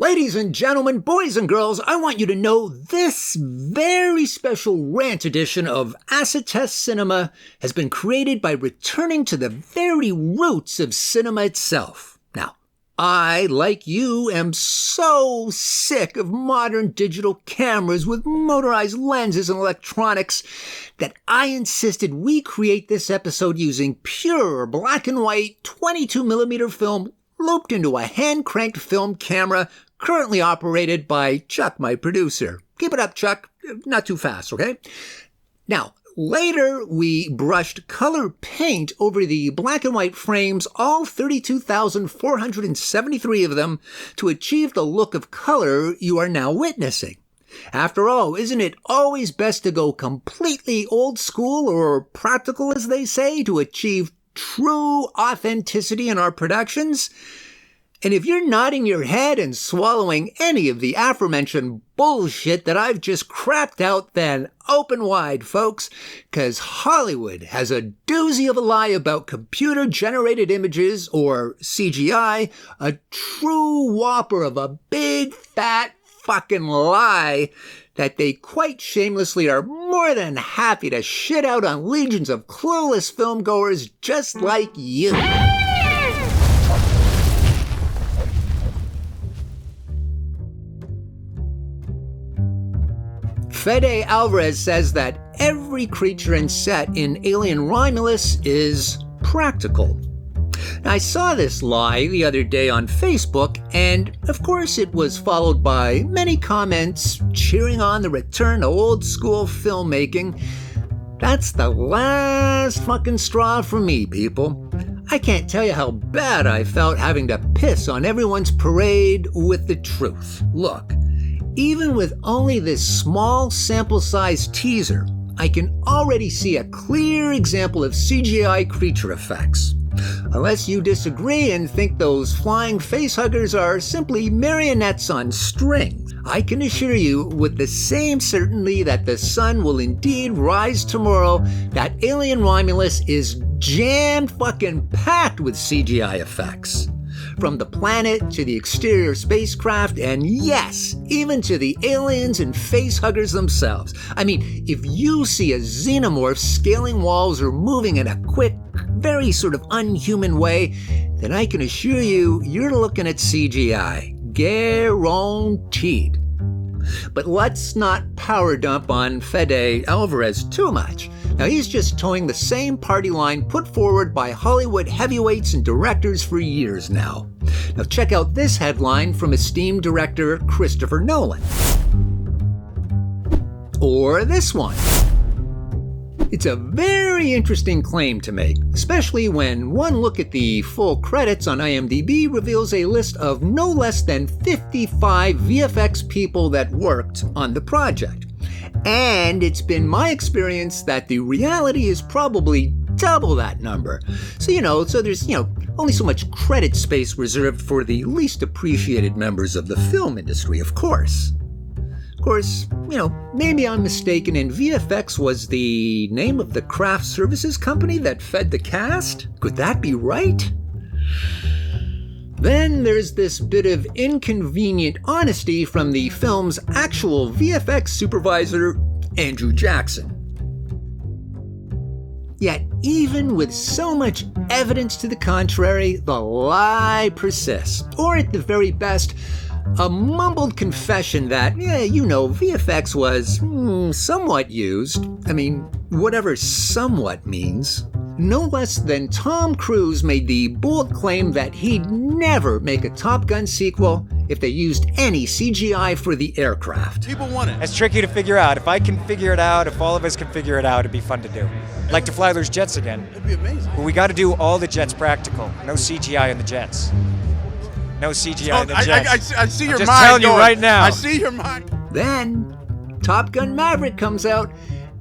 Ladies and gentlemen, boys and girls, I want you to know this very special rant edition of Acid Test Cinema has been created by returning to the very roots of cinema itself. Now, I, like you, am so sick of modern digital cameras with motorized lenses and electronics that I insisted we create this episode using pure black and white 22mm film looped into a hand-cranked film camera currently operated by Chuck, my producer. Keep it up, Chuck. Not too fast, okay? Now, later we brushed color paint over the black and white frames, all 32,473 of them, to achieve the look of color you are now witnessing. After all, isn't it always best to go completely old school or practical, as they say, to achieve true authenticity in our productions? And if you're nodding your head and swallowing any of the aforementioned bullshit that I've just crapped out, then open wide, folks, because Hollywood has a doozy of a lie about computer-generated images, or CGI, a true whopper of a big, fat, fucking lie that they quite shamelessly are more than happy to shit out on legions of clueless filmgoers just like you. Fede Alvarez says that every creature and set in Alien Romulus is practical. Now, I saw this lie the other day on Facebook, and of course it was followed by many comments cheering on the return to old school filmmaking. That's the last fucking straw for me, people. I can't tell you how bad I felt having to piss on everyone's parade with the truth. Look, even with only this small sample-sized teaser, I can already see a clear example of CGI creature effects. Unless you disagree and think those flying facehuggers are simply marionettes on strings, I can assure you with the same certainty that the sun will indeed rise tomorrow that Alien Romulus is jammed fucking packed with CGI effects. From the planet to the exterior spacecraft, and yes, even to the aliens and facehuggers themselves. I mean, if you see a xenomorph scaling walls or moving in a quick, very sort of unhuman way, then I can assure you, you're looking at CGI. Guaranteed. But let's not power dump on Fede Alvarez too much. Now, he's just towing the same party line put forward by Hollywood heavyweights and directors for years now. Now, check out this headline from esteemed director Christopher Nolan. Or this one. It's a very interesting claim to make, especially when one look at the full credits on IMDb reveals a list of no less than 55 VFX people that worked on the project. And it's been my experience that the reality is probably double that number. So there's, only so much credit space reserved for the least appreciated members of the film industry, of course. Of course, maybe I'm mistaken and VFX was the name of the craft services company that fed the cast? Could that be right? Then there's this bit of inconvenient honesty from the film's actual VFX supervisor, Andrew Jackson. Yet, even with so much evidence to the contrary, the lie persists. Or at the very best, a mumbled confession that, VFX was somewhat used. I mean, whatever somewhat means. No less than Tom Cruise made the bold claim that he'd never make a Top Gun sequel if they used any CGI for the aircraft. People want it. It's tricky to figure out. If I can figure it out, if all of us can figure it out, it'd be fun to do. I'd like to fly those jets again. It'd be amazing. But we got to do all the jets practical. No CGI in the jets. No CGI in the jets. I see your just mind telling you going. right now. I see your mind. Then, Top Gun Maverick comes out,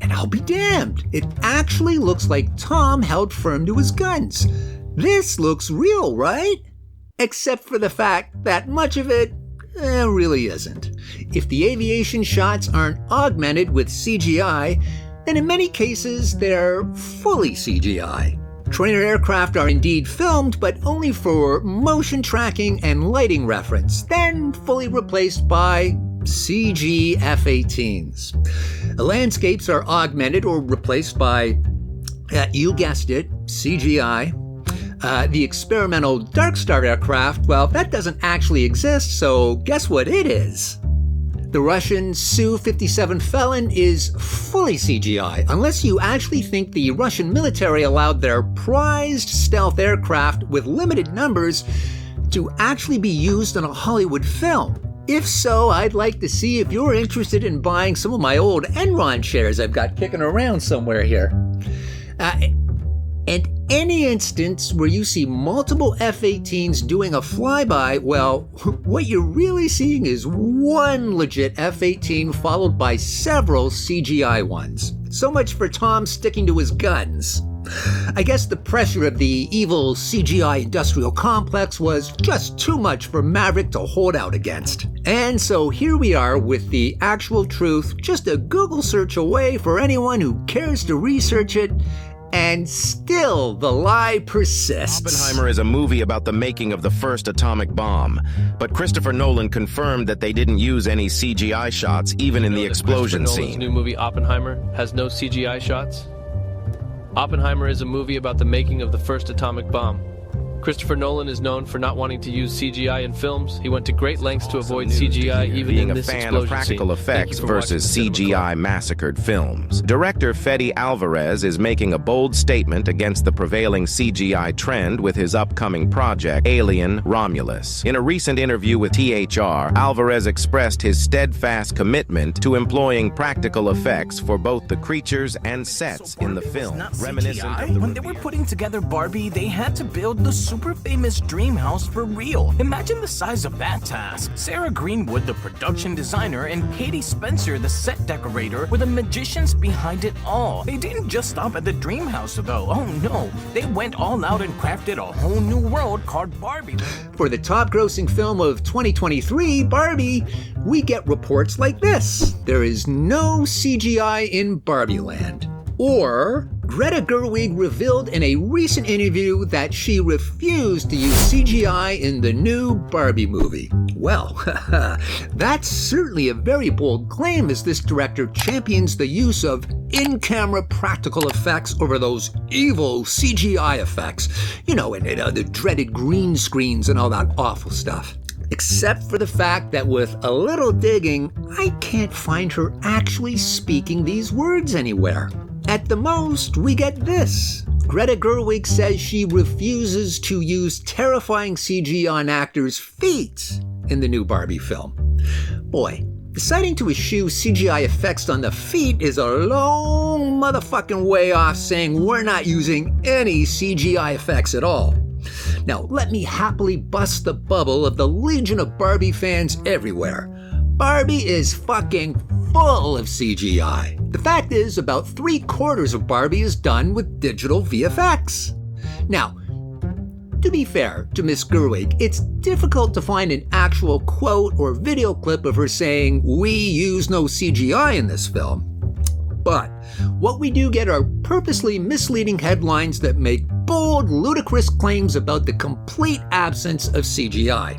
and I'll be damned. It actually looks like Tom held firm to his guns. This looks real, right? Except for the fact that much of it really isn't. If the aviation shots aren't augmented with CGI, then in many cases they're fully CGI. Trainer aircraft are indeed filmed, but only for motion tracking and lighting reference, then fully replaced by CG F-18s. The landscapes are augmented or replaced by, you guessed it, CGI. The experimental Dark Star aircraft, well, that doesn't actually exist, so guess what it is? The Russian Su-57 Felon is fully CGI, unless you actually think the Russian military allowed their prized stealth aircraft with limited numbers to actually be used in a Hollywood film. If so, I'd like to see if you're interested in buying some of my old Enron shares I've got kicking around somewhere here. And any instance where you see multiple F-18s doing a flyby, well, what you're really seeing is one legit F-18 followed by several CGI ones. So much for Tom sticking to his guns. I guess the pressure of the evil CGI industrial complex was just too much for Maverick to hold out against. And so here we are with the actual truth, just a Google search away for anyone who cares to research it. And still, the lie persists. Oppenheimer is a movie about the making of the first atomic bomb. But Christopher Nolan confirmed that they didn't use any CGI shots, even in the explosion scene. Nolan's new movie, Oppenheimer, has no CGI shots? Oppenheimer is a movie about the making of the first atomic bomb. Christopher Nolan is known for not wanting to use CGI in films. He went to great lengths to avoid CGI even in this explosion scene. Being a fan of practical effects versus CGI massacred films, director Fede Alvarez is making a bold statement against the prevailing CGI trend with his upcoming project, Alien Romulus. In a recent interview with THR, Alvarez expressed his steadfast commitment to employing practical effects for both the creatures and sets in the film, reminiscent of when they were putting together Barbie, they had to build the super famous dream house for real. Imagine the size of that task. Sarah Greenwood, the production designer, and Katie Spencer, the set decorator, were the magicians behind it all. They didn't just stop at the dream house though. Oh no, they went all out and crafted a whole new world called Barbie. For the top-grossing film of 2023, Barbie, we get reports like this. There is no CGI in Barbie Land. Or, Greta Gerwig revealed in a recent interview that she refused to use CGI in the new Barbie movie. Well, that's certainly a very bold claim as this director champions the use of in-camera practical effects over those evil CGI effects. You know, and the dreaded green screens and all that awful stuff. Except for the fact that with a little digging, I can't find her actually speaking these words anywhere. At the most, we get this. Greta Gerwig says she refuses to use terrifying CG on actors' feet in the new Barbie film. Boy, deciding to eschew CGI effects on the feet is a long motherfucking way off saying we're not using any CGI effects at all. Now, let me happily bust the bubble of the legion of Barbie fans everywhere. Barbie is fucking full of CGI. The fact is, about 3/4 of Barbie is done with digital VFX. Now, to be fair to Miss Gerwig, it's difficult to find an actual quote or video clip of her saying, "We use no CGI in this film." But what we do get are purposely misleading headlines that make bold, ludicrous claims about the complete absence of CGI.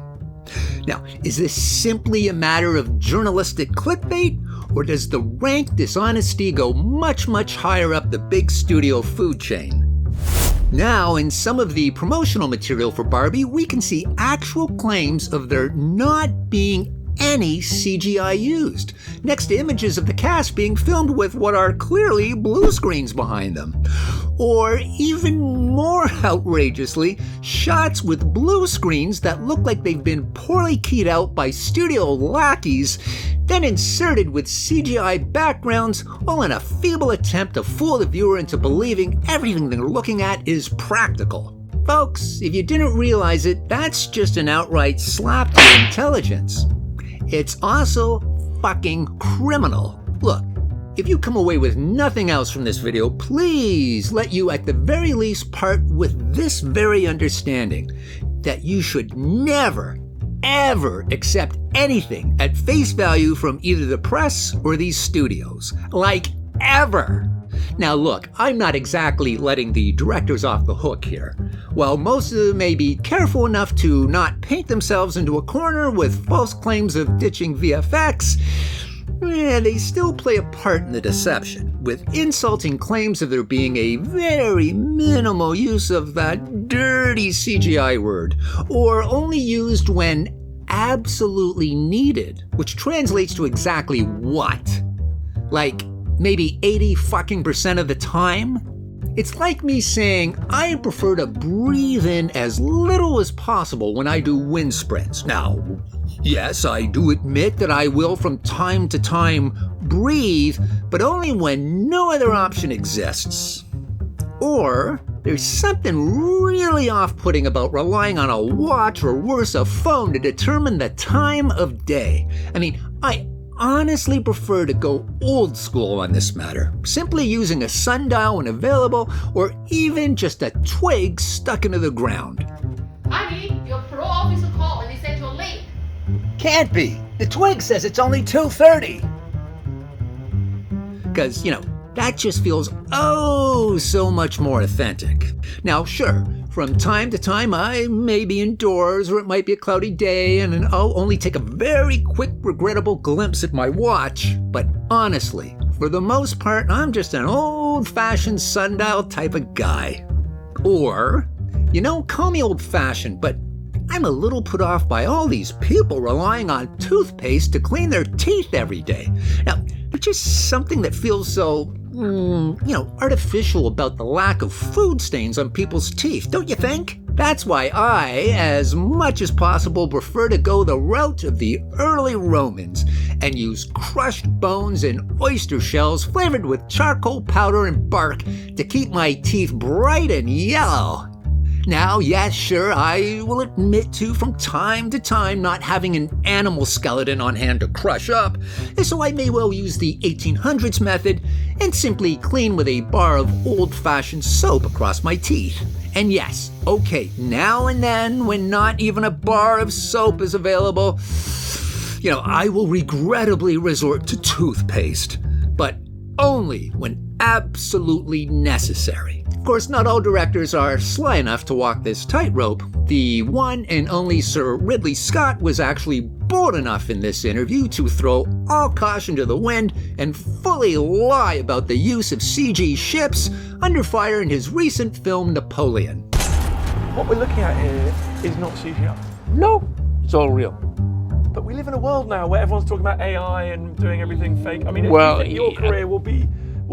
Now, is this simply a matter of journalistic clickbait, or does the rank dishonesty go much, much higher up the big studio food chain? Now, in some of the promotional material for Barbie, we can see actual claims of there not being any CGI used, next to images of the cast being filmed with what are clearly blue screens behind them. Or even more outrageously, shots with blue screens that look like they've been poorly keyed out by studio lackeys, then inserted with CGI backgrounds, all in a feeble attempt to fool the viewer into believing everything they're looking at is practical. Folks, if you didn't realize it, that's just an outright slap to your intelligence. It's also fucking criminal. Look, if you come away with nothing else from this video, please let you at the very least part with this very understanding, that you should never, ever accept anything at face value from either the press or these studios. Like, ever. Now look, I'm not exactly letting the directors off the hook here. While most of them may be careful enough to not paint themselves into a corner with false claims of ditching VFX, they still play a part in the deception, with insulting claims of there being a very minimal use of that dirty CGI word, or only used when absolutely needed, which translates to exactly what? Like, maybe 80% of the time? It's like me saying I prefer to breathe in as little as possible when I do wind sprints. Now, yes, I do admit that I will from time to time breathe, but only when no other option exists. Or there's something really off-putting about relying on a watch or worse, a phone to determine the time of day. I mean, I honestly prefer to go old school on this matter, simply using a sundial when available, or even just a twig stuck into the ground. Honey, your parole officer called and they said you're late. Can't be. The twig says it's only 2:30. Because, that just feels oh so much more authentic. Now, sure, from time to time I may be indoors or it might be a cloudy day and I'll only take a very quick, regrettable glimpse at my watch. But honestly, for the most part, I'm just an old-fashioned sundial type of guy. Or, call me old-fashioned, but I'm a little put off by all these people relying on toothpaste to clean their teeth every day. Now, there's just something that feels so, artificial about the lack of food stains on people's teeth, don't you think? That's why I, as much as possible, prefer to go the route of the early Romans and use crushed bones and oyster shells flavored with charcoal powder and bark to keep my teeth bright and yellow. Now, yes, sure, I will admit to from time to time not having an animal skeleton on hand to crush up, so I may well use the 1800s method and simply clean with a bar of old-fashioned soap across my teeth. And yes, okay, now and then, when not even a bar of soap is available, I will regrettably resort to toothpaste, but only when absolutely necessary. Of course, not all directors are sly enough to walk this tightrope. The one and only Sir Ridley Scott was actually bold enough in this interview to throw all caution to the wind and fully lie about the use of CG ships under fire in his recent film Napoleon. What we're looking at here is not CGI. No, it's all real. But we live in a world now where everyone's talking about AI and doing everything fake. I mean, do you think your career will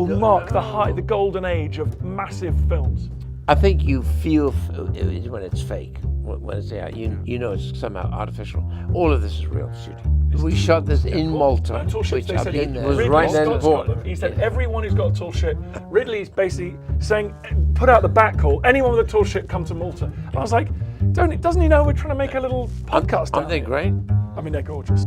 mark the golden age of massive films? I think you feel when it's fake, when it's AI, you know it's somehow artificial. All of this is real shooting. We shot this in Malta, which I've been there. Was right then. He said everyone who's got a tall ship. Ridley's basically saying, put out the back call. Anyone with a tall ship, come to Malta. And I was like, doesn't he know we're trying to make a little podcast? Aren't they great? I mean, they're gorgeous.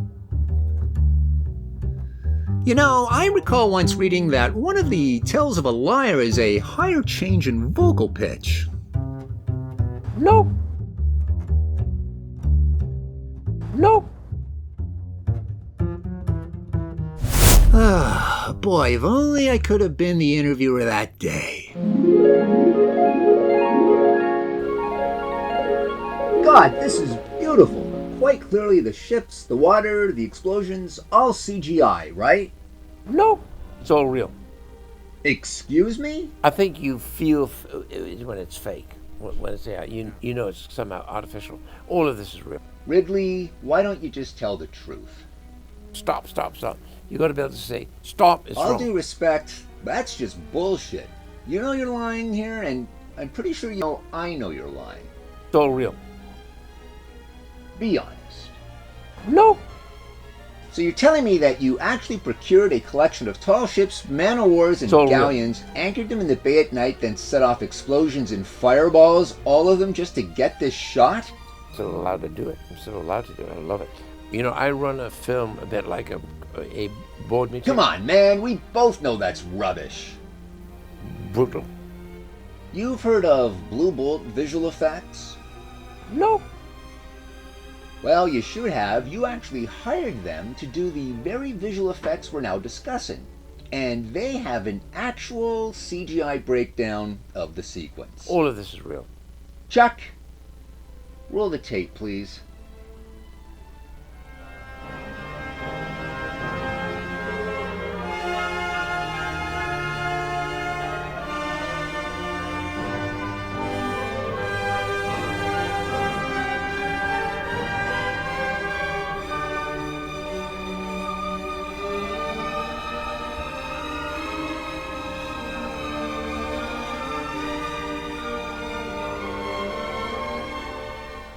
I recall once reading that one of the tells of a liar is a higher change in vocal pitch. No. Ah, boy, if only I could have been the interviewer that day. God, this is beautiful. Quite clearly the ships, the water, the explosions, all CGI, right? No, it's all real. Excuse me? I think you feel when it's fake, when it's AI, you know it's somehow artificial. All of this is real. Ridley, why don't you just tell the truth? Stop. You got to be able to say, stop, it's wrong. All due respect, that's just bullshit. You know you're lying here, and I'm pretty sure I know you're lying. It's all real. Be honest. No. So you're telling me that you actually procured a collection of tall ships, man-o'-wars, and galleons, anchored them in the bay at night, then set off explosions and fireballs, all of them just to get this shot? I'm still allowed to do it. I love it. I run a film a bit like a board meeting. Come on, man. We both know that's rubbish. Brutal. You've heard of Blue Bolt visual effects? No. Well, you should have. You actually hired them to do the very visual effects we're now discussing. and they have an actual CGI breakdown of the sequence. All of this is real. Chuck, roll the tape, please.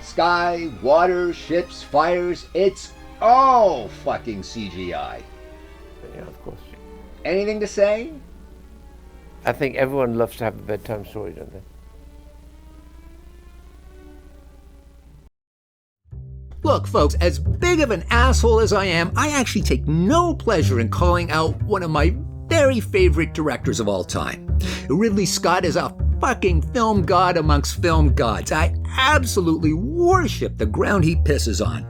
Sky, water, ships, fires, it's all fucking CGI. Yeah, of course. Anything to say? I think everyone loves to have a bedtime story, don't they? Look, folks, as big of an asshole as I am, I actually take no pleasure in calling out one of my very favorite directors of all time. Ridley Scott is a fucking film god amongst film gods. I absolutely worship the ground he pisses on.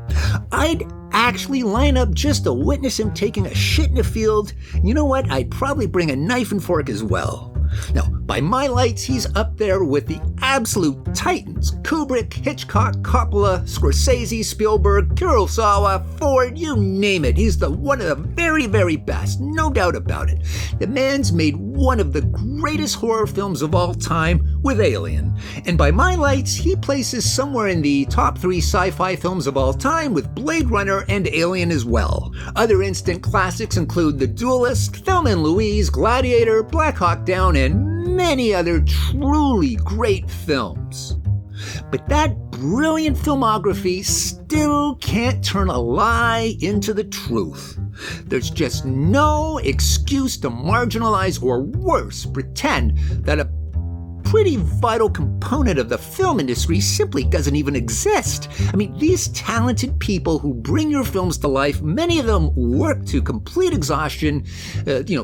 I'd actually line up just to witness him taking a shit in a field. You know what? I'd probably bring a knife and fork as well. Now, by my lights, he's up there with the absolute titans. Kubrick, Hitchcock, Coppola, Scorsese, Spielberg, Kurosawa, Ford, you name it. He's one of the very, very best, no doubt about it. The man's made one of the greatest horror films of all time with Alien. And by my lights, he places somewhere in the top 3 sci-fi films of all time with Blade Runner and Alien as well. Other instant classics include The Duelist, Thelma and Louise, Gladiator, Black Hawk Down, and many other truly great films. But that brilliant filmography still can't turn a lie into the truth. There's just no excuse to marginalize or worse, pretend that a pretty vital component of the film industry simply doesn't even exist. I mean, these talented people who bring your films to life, many of them work to complete exhaustion,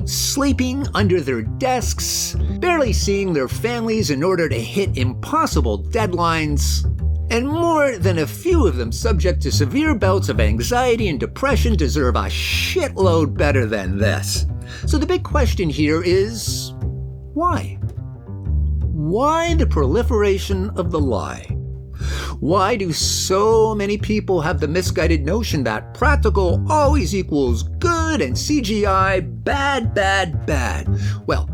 sleeping under their desks, barely seeing their families in order to hit impossible deadlines, and more than a few of them subject to severe bouts of anxiety and depression deserve a shitload better than this. So the big question here is, why? Why the proliferation of the lie? Why do so many people have the misguided notion that practical always equals good and CGI bad, bad, bad? Well,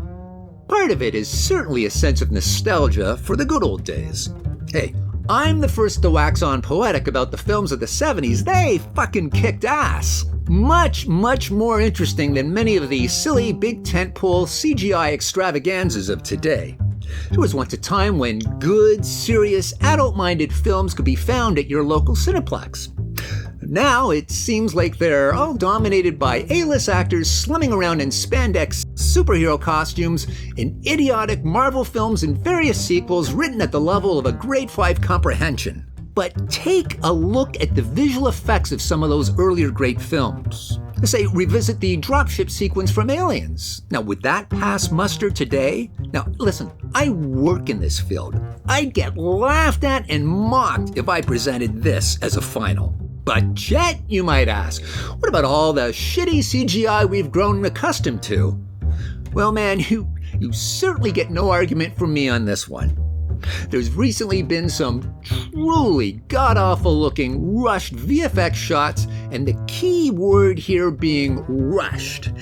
part of it is certainly a sense of nostalgia for the good old days. Hey, I'm the first to wax on poetic about the films of the 70s. They fucking kicked ass. Much, much more interesting than many of the silly big tentpole CGI extravaganzas of today. There was once a time when good, serious, adult-minded films could be found at your local Cineplex. Now it seems like they're all dominated by A-list actors slumming around in spandex superhero costumes in idiotic Marvel films and various sequels written at the level of a grade 5 comprehension. But take a look at the visual effects of some of those earlier great films. Let's say revisit the dropship sequence from Aliens. Now, would that pass muster today? Now, listen, I work in this field. I'd get laughed at and mocked if I presented this as a final. But Chet, you might ask, what about all the shitty CGI we've grown accustomed to? Well, man, you certainly get no argument from me on this one. There's recently been some truly god-awful looking rushed VFX shots, and the key word here being rushed.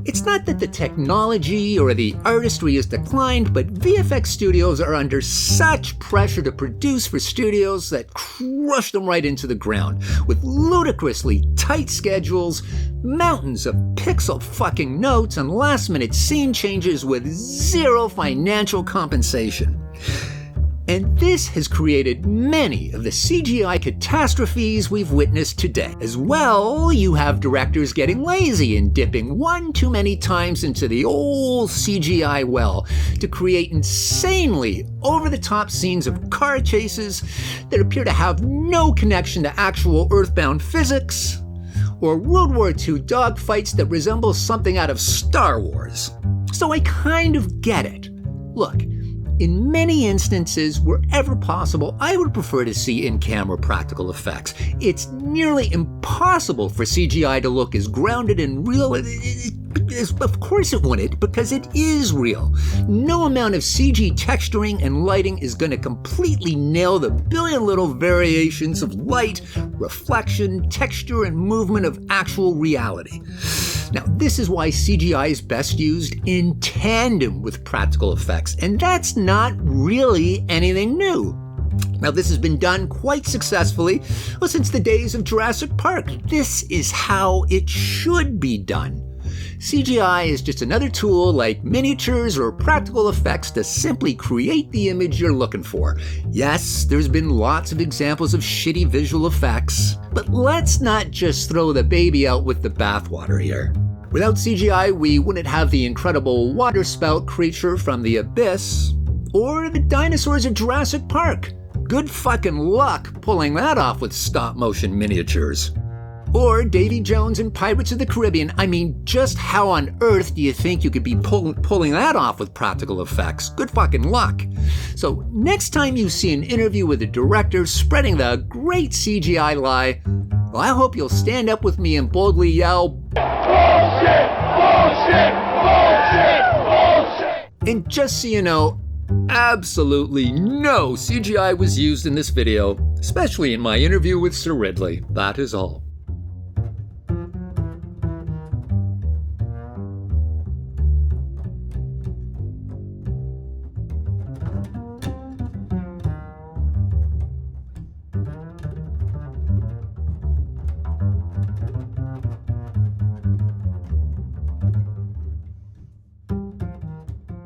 It's not that the technology or the artistry has declined, but VFX studios are under such pressure to produce for studios that crush them right into the ground, with ludicrously tight schedules, mountains of pixel fucking notes, and last-minute scene changes with zero financial compensation. And this has created many of the CGI catastrophes we've witnessed today. As well, you have directors getting lazy and dipping one too many times into the old CGI well to create insanely over-the-top scenes of car chases that appear to have no connection to actual earthbound physics, or World War II dogfights that resemble something out of Star Wars. So I kind of get it. Look, in many instances, wherever possible, I would prefer to see in-camera practical effects. It's nearly impossible for CGI to look as grounded and real. It Of course it wouldn't, because it is real. No amount of CG texturing and lighting is going to completely nail the billion little variations of light, reflection, texture, and movement of actual reality. Now, this is why CGI is best used in tandem with practical effects, and that's not really anything new. Now, this has been done quite successfully since the days of Jurassic Park. This is how it should be done. CGI is just another tool like miniatures or practical effects to simply create the image you're looking for. Yes, there's been lots of examples of shitty visual effects, but let's not just throw the baby out with the bathwater here. Without CGI, we wouldn't have the incredible waterspout creature from the Abyss, or the dinosaurs of Jurassic Park. Good fucking luck pulling that off with stop-motion miniatures. Or Davy Jones in Pirates of the Caribbean. I mean, just how on earth do you think you could be pulling that off with practical effects? Good fucking luck. So next time you see an interview with a director spreading the great CGI lie, well, I hope you'll stand up with me and boldly yell, "Bullshit! Bullshit! Bullshit! Bullshit!" And just so you know, absolutely no CGI was used in this video, especially in my interview with Sir Ridley. That is all.